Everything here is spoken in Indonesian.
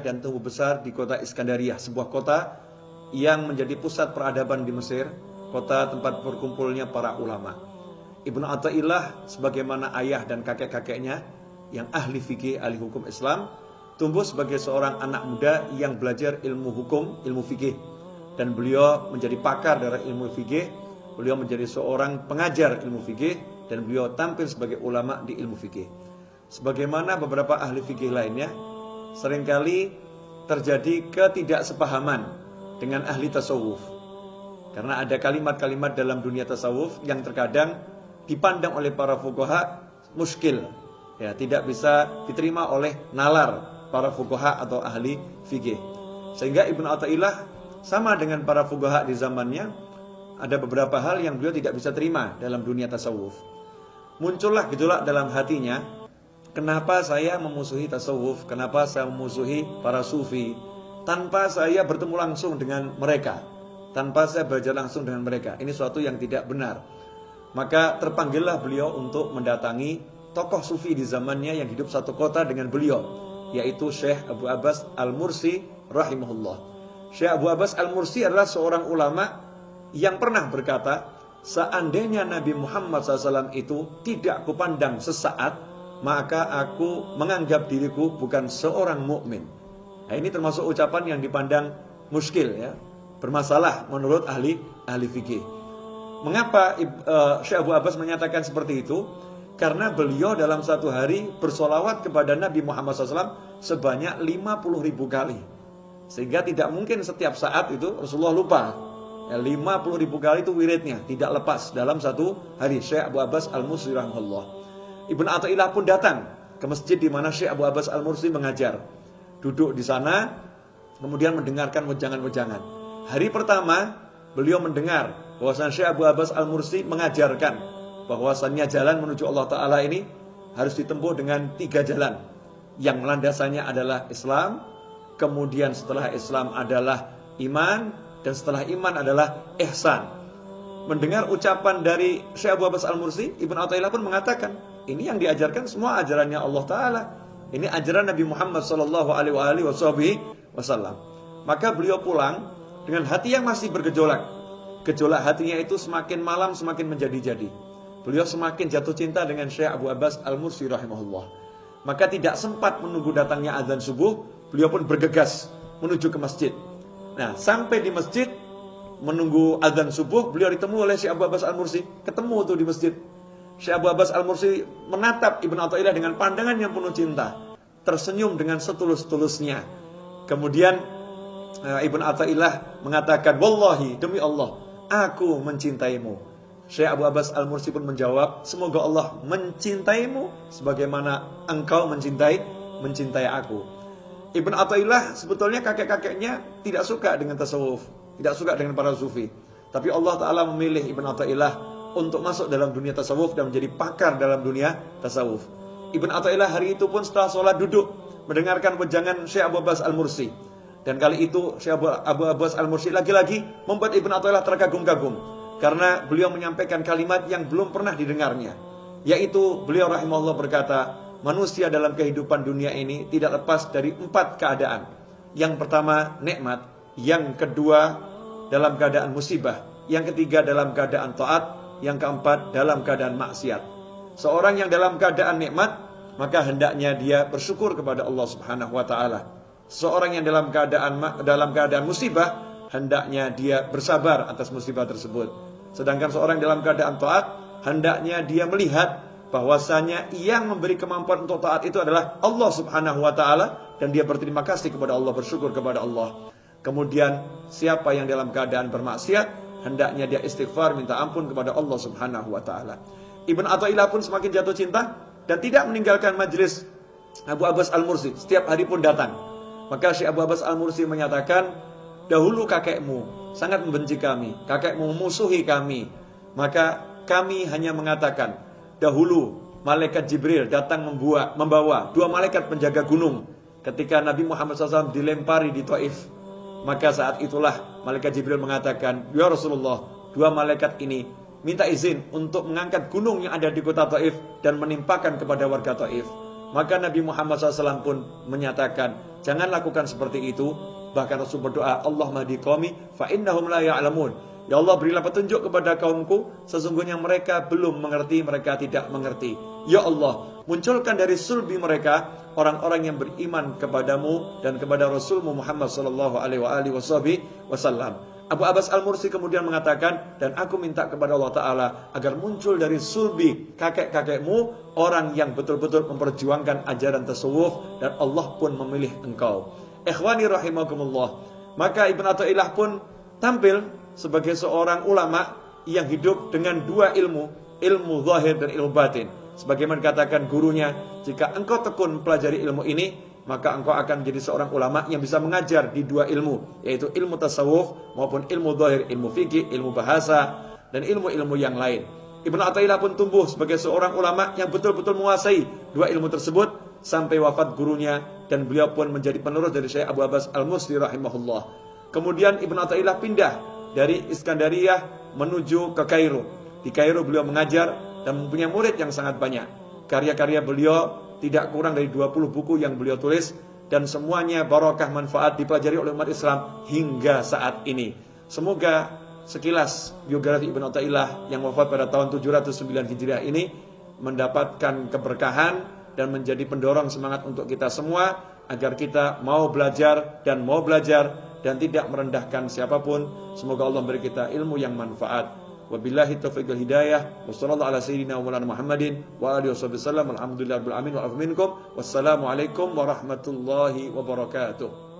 dan tumbuh besar di kota Iskandariyah, sebuah kota yang menjadi pusat peradaban di Mesir, kota tempat berkumpulnya para ulama. Ibnu Athaillah sebagaimana ayah dan kakek-kakeknya yang ahli fikih, ahli hukum Islam, tumbuh sebagai seorang anak muda yang belajar ilmu hukum, ilmu fikih. Dan beliau menjadi pakar dari ilmu fikih, beliau menjadi seorang pengajar ilmu fikih, dan beliau tampil sebagai ulama di ilmu fikih. Sebagaimana beberapa ahli fikih lainnya, seringkali terjadi ketidaksepahaman dengan ahli tasawuf. Karena ada kalimat-kalimat dalam dunia tasawuf yang terkadang dipandang oleh para fuqaha muskil, ya, tidak bisa diterima oleh nalar para fuqaha atau ahli fikih. Sehingga Ibnu Athaillah sama dengan para fuqaha di zamannya, ada beberapa hal yang beliau tidak bisa terima dalam dunia tasawuf. Muncullah gejolak dalam hatinya, kenapa saya memusuhi tasawuf, kenapa saya memusuhi para sufi, tanpa saya bertemu langsung dengan mereka, tanpa saya belajar langsung dengan mereka. Ini suatu yang tidak benar. Maka terpanggillah beliau untuk mendatangi tokoh sufi di zamannya yang hidup satu kota dengan beliau, yaitu Syekh Abu Abbas Al-Mursi rahimahullah. Syekh Abu Abbas Al-Mursi adalah seorang ulama yang pernah berkata, seandainya Nabi Muhammad SAW itu tidak kupandang sesaat, maka aku menganggap diriku bukan seorang mukmin. Nah, ini termasuk ucapan yang dipandang muskil, ya, bermasalah menurut ahli fikih. Mengapa Syekh Abu Abbas menyatakan seperti itu? Karena beliau dalam satu hari bersolawat kepada Nabi Muhammad SAW sebanyak 50.000 kali. Sehingga tidak mungkin setiap saat itu Rasulullah lupa. 50.000 kali itu wiridnya, tidak lepas dalam satu hari. Syekh Abu Abbas Al-Mursi rahimahullah. Ibnu Athaillah pun datang ke masjid di mana Syekh Abu Abbas Al-Mursi mengajar. Duduk di sana, kemudian mendengarkan wejangan-wejangan. Hari pertama, beliau mendengar bahwasannya Syekh Abu Abbas Al-Mursi mengajarkan bahwasannya jalan menuju Allah Ta'ala ini harus ditempuh dengan 3 jalan. Yang landasannya adalah Islam, kemudian setelah Islam adalah iman, dan setelah iman adalah ihsan. Mendengar ucapan dari Syekh Abu Abbas Al-Mursi, Ibnu Athaillah pun mengatakan, ini yang diajarkan semua ajarannya Allah Ta'ala. Ini ajaran Nabi Muhammad SAW. Maka beliau pulang dengan hati yang masih bergejolak. Gejolak hatinya itu semakin malam semakin menjadi-jadi. Beliau semakin jatuh cinta dengan Syekh Abu Abbas Al-Mursi rahimahullah. Maka tidak sempat menunggu datangnya azan subuh, beliau pun bergegas menuju ke masjid. Nah, sampai di masjid menunggu azan subuh, beliau ditemu oleh Syekh Abu Abbas Al-Mursi. Ketemu tuh di masjid. Syekh Abu Abbas Al-Mursi menatap Ibnu Athaillah dengan pandangan yang penuh cinta, tersenyum dengan setulus-tulusnya. Kemudian Ibnu Athaillah mengatakan, wallahi, demi Allah, aku mencintaimu. Syekh Abu Abbas Al-Mursi pun menjawab, semoga Allah mencintaimu sebagaimana engkau mencintai aku. Ibnu Athaillah sebetulnya kakek-kakeknya tidak suka dengan tasawuf, tidak suka dengan para sufi. Tapi Allah Ta'ala memilih Ibnu Athaillah untuk masuk dalam dunia tasawuf dan menjadi pakar dalam dunia tasawuf. Ibnu Athaillah hari itu pun setelah sholat duduk mendengarkan wejangan Syekh Abu Abbas Al-Mursi. Dan kali itu Syekh Abu Abbas Al-Mursi lagi-lagi membuat Ibnu Athaillah terkagum-kagum, karena beliau menyampaikan kalimat yang belum pernah didengarnya, yaitu beliau rahimahullah berkata, manusia dalam kehidupan dunia ini tidak lepas dari 4 keadaan. Yang pertama nikmat, yang kedua dalam keadaan musibah, yang ketiga dalam keadaan taat, yang keempat dalam keadaan maksiat. Seorang yang dalam keadaan nikmat, maka hendaknya dia bersyukur kepada Allah Subhanahu wa taala. Seorang yang dalam keadaan musibah, hendaknya dia bersabar atas musibah tersebut. Sedangkan seorang dalam keadaan taat, hendaknya dia melihat bahwasanya yang memberi kemampuan untuk taat itu adalah Allah Subhanahu wa taala, dan dia berterima kasih kepada Allah, bersyukur kepada Allah. Kemudian siapa yang dalam keadaan bermaksiat, hendaknya dia istighfar, minta ampun kepada Allah Subhanahu wa taala. Ibnu Athaillah pun semakin jatuh cinta dan tidak meninggalkan majelis Abu Abbas Al-Mursi, setiap hari pun datang. Maka Syekh Abu Abbas Al-Mursi menyatakan, dahulu kakekmu sangat membenci kami, kakekmu memusuhi kami, maka kami hanya mengatakan, dahulu malaikat Jibril datang membawa 2 malaikat penjaga gunung ketika Nabi Muhammad SAW dilempari di Taif. Maka saat itulah malaikat Jibril mengatakan, ya Rasulullah, 2 malaikat ini minta izin untuk mengangkat gunung yang ada di kota Taif dan menimpakan kepada warga Taif. Maka Nabi Muhammad SAW pun menyatakan, jangan lakukan seperti itu. Bahkan Rasul berdoa, Allahumma hdi qaumi fa innahum la ya'lamun. Ya Allah, berilah petunjuk kepada kaumku, sesungguhnya mereka belum mengerti, mereka tidak mengerti. Ya Allah, munculkan dari sulbi mereka orang-orang yang beriman kepadamu dan kepada Rasulmu Muhammad sallallahu alaihi wasallam. Abu Abbas Al-Mursi kemudian mengatakan, dan aku minta kepada Allah Ta'ala agar muncul dari sulbi kakek-kakekmu orang yang betul-betul memperjuangkan ajaran tasawuf, dan Allah pun memilih engkau. Ikhwani rahimakumullah. Maka Ibn Athaillah pun tampil sebagai seorang ulama yang hidup dengan dua ilmu, ilmu zahir dan ilmu batin. Sebagaimana dikatakan gurunya, jika engkau tekun pelajari ilmu ini, maka engkau akan menjadi seorang ulama yang bisa mengajar di dua ilmu, yaitu ilmu tasawuf maupun ilmu zahir, ilmu fikih, ilmu bahasa, dan ilmu-ilmu yang lain. Ibn Athaillah pun tumbuh sebagai seorang ulama yang betul-betul menguasai dua ilmu tersebut sampai wafat gurunya, dan beliau pun menjadi penerus dari Syekh Abu Abbas Al-Mursi rahimahullah. Kemudian Ibn Athaillah pindah dari Iskandariyah menuju ke Kairo. Di Kairo beliau mengajar dan mempunyai murid yang sangat banyak. Karya-karya beliau tidak kurang dari 20 buku yang beliau tulis, dan semuanya barakah manfaat dipelajari oleh umat Islam hingga saat ini. Semoga sekilas biografi Ibn Athaillah yang wafat pada tahun 709 Hijriah ini mendapatkan keberkahan dan menjadi pendorong semangat untuk kita semua, agar kita mau belajar dan tidak merendahkan siapapun. Semoga Allah beri kita ilmu yang manfaat. Wabillahi taufiq wal hidayah. Wassallallahu ala sayyidina wa maulana Muhammadin wa alihi wasallam. Alhamdulillahirabbil alamin wa afa minkum. Wassalamu alaikum warahmatullahi wabarakatuh.